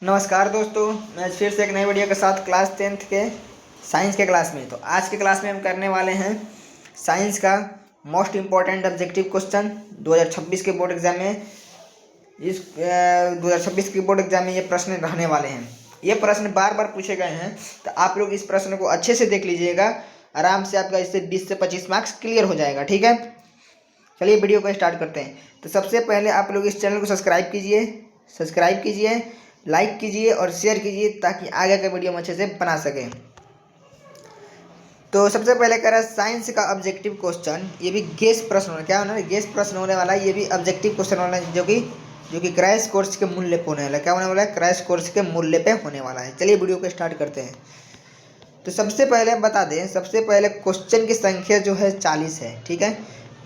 नमस्कार दोस्तों, मैं फिर से एक नई वीडियो के साथ क्लास 10th के साइंस के क्लास में। तो आज के क्लास में हम करने वाले हैं साइंस का मोस्ट इम्पॉर्टेंट ऑब्जेक्टिव क्वेश्चन 2026 के बोर्ड एग्जाम में। 2026 के बोर्ड एग्जाम में ये प्रश्न रहने वाले हैं। ये प्रश्न बार बार पूछे गए हैं, तो आप लोग इस प्रश्न को अच्छे से देख लीजिएगा। आराम से आपका इससे 20 से 25 मार्क्स क्लियर हो जाएगा। ठीक है, चलिए वीडियो को स्टार्ट करते हैं। तो सबसे पहले आप लोग इस चैनल को सब्सक्राइब कीजिए, लाइक कीजिए और शेयर कीजिए ताकि आगे का वीडियो हम अच्छे से बना सकें। तो सबसे पहले कह रहा है साइंस का ऑब्जेक्टिव क्वेश्चन। ये भी गेस प्रश्न होना, क्या होना है, गेस प्रश्न होने वाला है। ये भी ऑब्जेक्टिव क्वेश्चन होना है जो कि क्रैश कोर्स के मूल्य पे होने वाला है। क्या होने वाला है, क्रैश कोर्स के मूल्य पे होने वाला है। चलिए वीडियो को स्टार्ट करते हैं। तो सबसे पहले बता दें, सबसे पहले क्वेश्चन की संख्या जो है 40 है। ठीक है,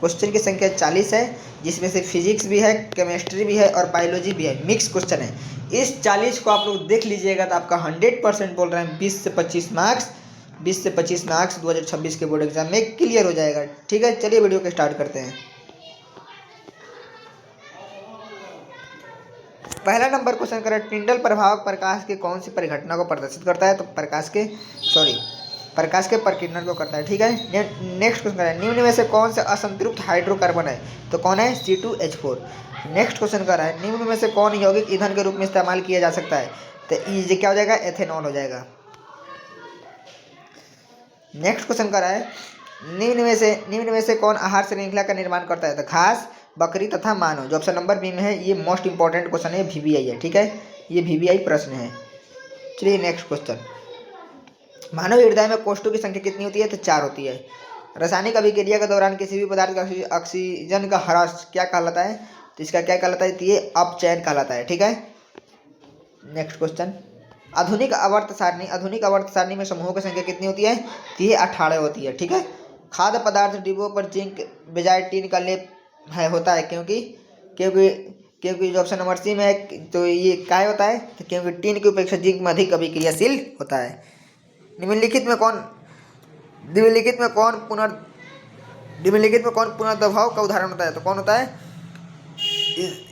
क्वेश्चन की संख्या 40 है, जिसमें से फिजिक्स भी है, केमिस्ट्री भी है और बायोलॉजी भी है, मिक्स क्वेश्चन है। इस 40 को आप लोग देख लीजिएगा तो आपका 100% बोल रहे हैं 20 से 25 मार्क्स 2026 के बोर्ड एग्जाम में क्लियर हो जाएगा। ठीक है, चलिए वीडियो को स्टार्ट करते हैं। पहला नंबर क्वेश्चन करें, टिंडल प्रभाव प्रकाश के कौन सी परिघटना को प्रदर्शित करता है? तो प्रकाश के प्रकीर्णन को करता है। ठीक है, नेक्स्ट क्वेश्चन करें, निम्न में से कौन सा असंतृप्त हाइड्रोकार्बन है? तो कौन है, C2H4। नेक्स्ट क्वेश्चन कर रहा है, निम्न में से कौन यौगिक ईंधन के रूप में इस्तेमाल किया जा सकता है? तो ये क्या हो जाएगा, एथेनॉल हो जाएगा। नेक्स्ट क्वेश्चन कर रहा है, निम्न में से कौन आहार श्रृंखला का निर्माण करता है? तो घास, बकरी तथा मानव। जो ऑप्शन नंबर बी में है, ये मोस्ट इंपॉर्टेंट क्वेश्चन है, VBI है। ठीक है, ये VBI प्रश्न है। चलिए नेक्स्ट क्वेश्चन, मानव हृदय में कोष्ठों की संख्या कितनी होती है? तो 4 होती है। रासायनिक अभिक्रिया के दौरान किसी भी पदार्थ का ऑक्सीजन का ह्रास क्या कहलाता है? तो इसका क्या कहलाता है? तो ये अपचयन कहलाता है। ठीक है, नेक्स्ट क्वेश्चन, आधुनिक आवर्त सारणी में समूहों की संख्या कितनी होती है? तो ये 18 होती है। ठीक है, खाद्य पदार्थ डिब्बों पर जिंक बजाय टीन का लेप होता है क्योंकि जो ऑप्शन नंबर सी में है, तो ये क्या होता है? तो क्योंकि टीन की अपेक्षा जिंक में अधिक अभिक्रियाशील होता है। निम्नलिखित में कौन पुनर्दबाव का उदाहरण होता है? तो कौन होता है,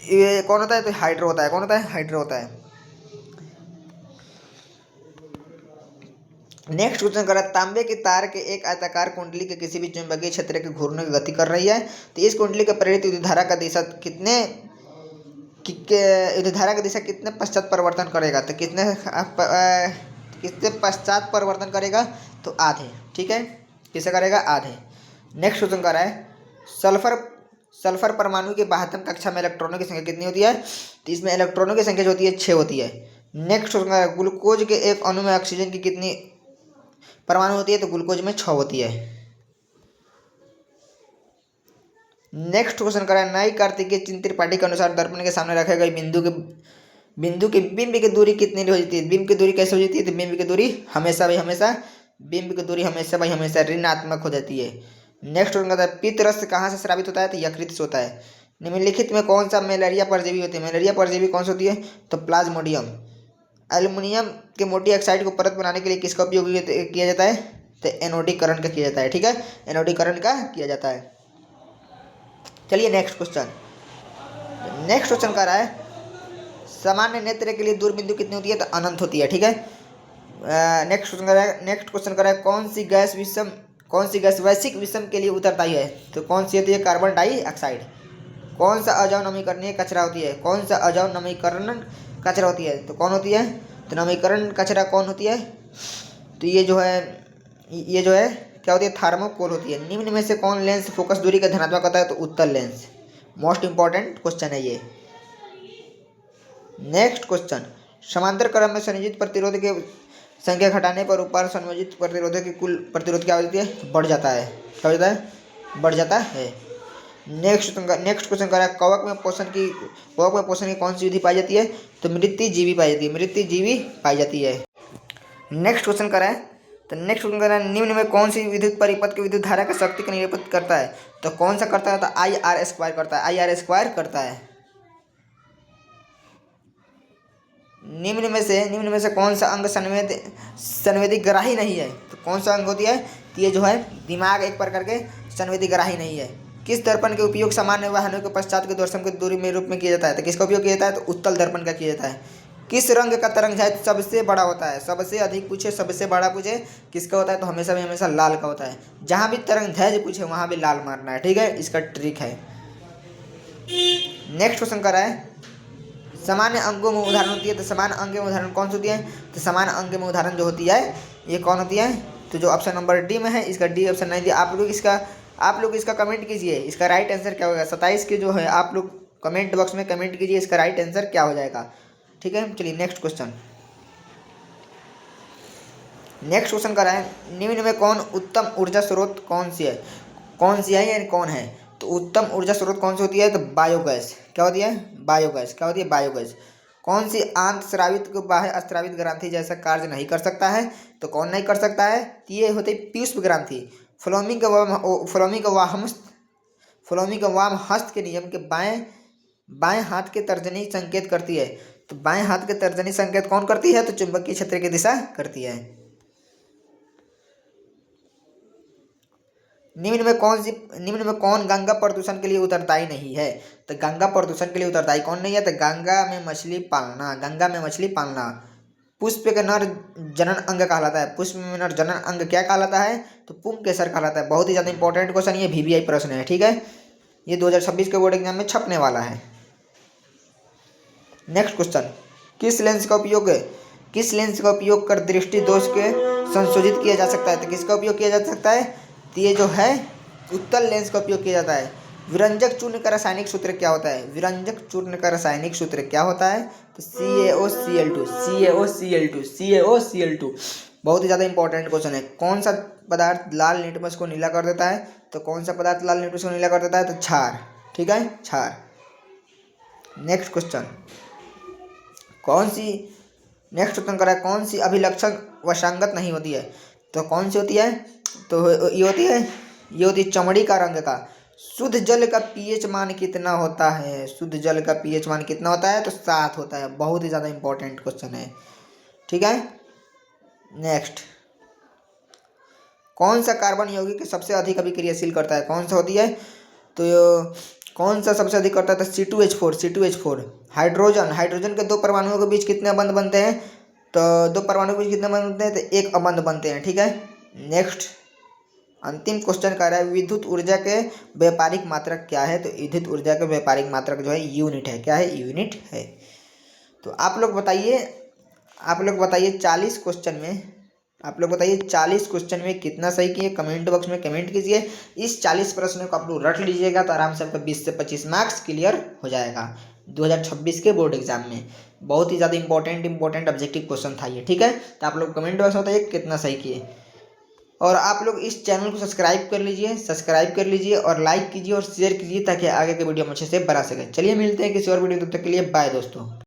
ये कौन होता है? तो हाइड्रो होता है। कौन होता है? हाइड्रो होता है। नेक्स्ट क्वेश्चन करा, तांबे की तार के एक आयताकार कुंडली के किसी भी चुंबकीय क्षेत्र के घूरने की गति कर रही है, तो इस कुंडली के प्रेरित विद्युत धारा का दिशा कितने पश्चात परिवर्तन करेगा? तो कितने पश्चात परिवर्तन करेगा? तो आधे। ठीक है, किसे करेगा? आधे। नेक्स्ट क्वेश्चन कर रहा है, सल्फर परमाणु की 72 कक्षा में इलेक्ट्रॉनों की संख्या कितनी होती है? तो इसमें इलेक्ट्रॉनों की संख्या जो होती है 6 होती है। नेक्स्ट क्वेश्चन कर रहा है, ग्लूकोज के एक अणु में ऑक्सीजन की कितनी परमाणु होती है? तो ग्लूकोज में 6 होती है। नेक्स्ट क्वेश्चन कर रहा है, नई कार्तिकीय चिन्ह त्रिपाठी के अनुसार दर्पण के सामने रखे गए बिंब की दूरी कितनी हो जाती है? बिंब की दूरी कैसे हो जाती है? तो बिंब की दूरी हमेशा ऋणात्मक हो जाती है। नेक्स्ट क्वेश्चन कहता है, पित्त रस कहाँ से स्रावित होता है? तो यकृत से होता है। निम्नलिखित में कौन सा मलेरिया परजीवी होती है? मलेरिया परजीवी कौन सी होती है? तो प्लाज्मोडियम। एल्युमिनियम के मोटी ऑक्साइड को परत बनाने के लिए किसका उपयोग किया जाता है? तो एनोडीकरण का किया जाता है। ठीक है, एनोडीकरण का किया जाता है। चलिए नेक्स्ट क्वेश्चन कर रहा है, सामान्य नेत्र के लिए दूर बिंदु कितनी होती है? तो अनंत होती है। ठीक है, नेक्स्ट क्वेश्चन कर रहा है, कौन सी गैस वैश्विक विषम के लिए उत्तरदायी है? तो कौन सी होती है? Carbon dioxide. कौन सा अजैव नमीकरणीय कचरा होती है? तो कौन होती है? तो नमीकरण कचरा कौन होती है? तो ये जो है क्या होती है? थर्मोकोल होती है। निम्न में से कौन लेंस फोकस दूरी का धनात्मक होता है? तो उत्तल लेंस। मोस्ट इंपॉर्टेंट क्वेश्चन है ये। नेक्स्ट क्वेश्चन, समांतर क्रम में संयोजित प्रतिरोध के संख्या घटाने पर ऊपर संयोजित प्रतिरोध की कुल प्रतिरोध क्या होती है? बढ़ जाता है। क्या हो जाता है? बढ़ जाता है। नेक्स्ट क्वेश्चन कर रहा है, कवक में पोषण की कौन सी विधि पाई जाती है? तो मृत्युजीवी पाई जाती है। नेक्स्ट क्वेश्चन कर रहा है, निम्न में कौन सी विद्युत परिपथ की विद्युत धारा की शक्ति को निरूपित करता है? तो कौन सा करता है? तो IR² करता है। निम्न में से कौन सा अंग संवेदी ग्राही नहीं है? तो कौन सा अंग होती है? तो ये जो है दिमाग एक प्रकार के संवेदी ग्राही नहीं है। किस दर्पण के उपयोग सामान्य वाहनों के पश्चात के दर्शन के दूरी में रूप में किया जाता है? तो किसका उपयोग किया जाता है? तो उत्तल दर्पण का किया जाता है। किस रंग का तरंग दैर्ध्य सबसे बड़ा होता है? सबसे अधिक पूछे, सबसे बड़ा पूछे, किसका होता है? तो हमेशा भी हमेशा लाल का होता है। जहाँ भी तरंग दैर्ध्य पूछे वहाँ भी लाल मारना है, ठीक है, इसका ट्रिक है। नेक्स्ट क्वेश्चन कर रहा है सामान्य अंगों में उदाहरण होती है, तो समान अंग में उदाहरण कौन सी होती है? तो समान अंग में उदाहरण जो होती है ये कौन होती है? तो जो ऑप्शन नंबर डी में है, इसका डी ऑप्शन नहीं दिया। आप लोग इसका कमेंट कीजिए, इसका राइट आंसर क्या होगा? 27 के जो है आप लोग कमेंट बॉक्स में कमेंट कीजिए इसका राइट आंसर क्या हो जाएगा, ठीक है। चलिए नेक्स्ट क्वेश्चन कर रहा है निम्न में कौन उत्तम ऊर्जा स्रोत कौन सी है? कौन सी है यानी कौन है? तो उत्तम ऊर्जा स्रोत कौन सी होती है? तो बायोगैस। क्या होती है? बायोगैस। क्या होती है? बायोगैस। कौन सी आंत स्रावित को बाह्य स्रावित ग्रंथि जैसा कार्य नहीं कर सकता है? तो कौन नहीं कर सकता है? ये होती है पीयूष ग्रंथि। फ्लोमिक वाम हस्त के नियम के बाएं हाथ के तर्जनी संकेत करती है। तो बाएं हाथ के तर्जनी संकेत कौन करती है? तो चुंबकीय क्षेत्र की दिशा करती है। निम्न में कौन गंगा प्रदूषण के लिए उत्तरदायी नहीं है? तो गंगा प्रदूषण के लिए उत्तरदायी कौन नहीं है? तो गंगा में मछली पालना पुष्प के नर जनन अंग कहलाता है। पुष्प में नर जनन अंग क्या कहलाता है? तो पुंकेसर कहलाता है। बहुत ही ज्यादा इंपॉर्टेंट क्वेश्चन, ये VVI प्रश्न है, ठीक है, ये 2026 के बोर्ड एग्जाम में छपने वाला है। नेक्स्ट क्वेश्चन किस लेंस का उपयोग कर दृष्टि दोष के संशोधित किया जा सकता है? तो किसका उपयोग किया जा सकता है? तो ये जो है उत्तल लेंस का उपयोग किया जाता है। विरंजक चूर्ण का रासायनिक सूत्र क्या होता है? विरंजक चूर्ण का रासायनिक सूत्र क्या होता है? तो CaOCl2। बहुत ही ज़्यादा इंपॉर्टेंट क्वेश्चन है। कौन सा पदार्थ लाल लिटमस को नीला कर देता है? तो कौन सा पदार्थ लाल लिटमस को नीला कर देता है? तो क्षार, ठीक है, क्षार। नेक्स्ट क्वेश्चन करा कौन सी अभिलक्षण वशांगत नहीं होती है? तो कौन सी होती है? तो ये होती है चमड़ी का रंग का। शुद्ध जल का pH मान कितना होता है? शुद्ध जल का pH मान कितना होता है? तो 7 होता है। बहुत ही ज़्यादा इंपॉर्टेंट क्वेश्चन है, ठीक है। नेक्स्ट कौन सा कार्बन यौगिक सबसे अधिक अभिक्रियाशील करता है? कौन सा होती है? तो कौन सा सबसे अधिक करता है? तो C2H4। हाइड्रोजन के दो परमाणुओं के बीच कितने अबंध बनते हैं? तो दो परमाणु के बीच कितने अबंध बनते हैं? तो एक अबंध बनते हैं, ठीक है। नेक्स्ट अंतिम क्वेश्चन कर रहा है विद्युत ऊर्जा के व्यापारिक मात्रक क्या है? तो विद्युत ऊर्जा के व्यापारिक मात्रक जो है यूनिट है। क्या है? यूनिट है। तो आप लोग बताइए 40 क्वेश्चन में कितना सही किए? कमेंट बॉक्स में कमेंट कीजिए। इस 40 प्रश्नों को आप लोग रट लीजिएगा तो आराम से आपका 20 से 25 मार्क्स क्लियर हो जाएगा 2026 के बोर्ड एग्जाम में। बहुत ही ज़्यादा इंपॉर्टेंट ऑब्जेक्टिव क्वेश्चन था ये, ठीक है। तो आप लोग कमेंट बॉक्स में बताइए कितना सही किए। और आप लोग इस चैनल को सब्सक्राइब कर लीजिए और लाइक कीजिए और शेयर कीजिए ताकि आगे के वीडियो हम अच्छे से बना सकें। चलिए मिलते हैं किसी और वीडियो, तब तक के लिए बाय दोस्तों।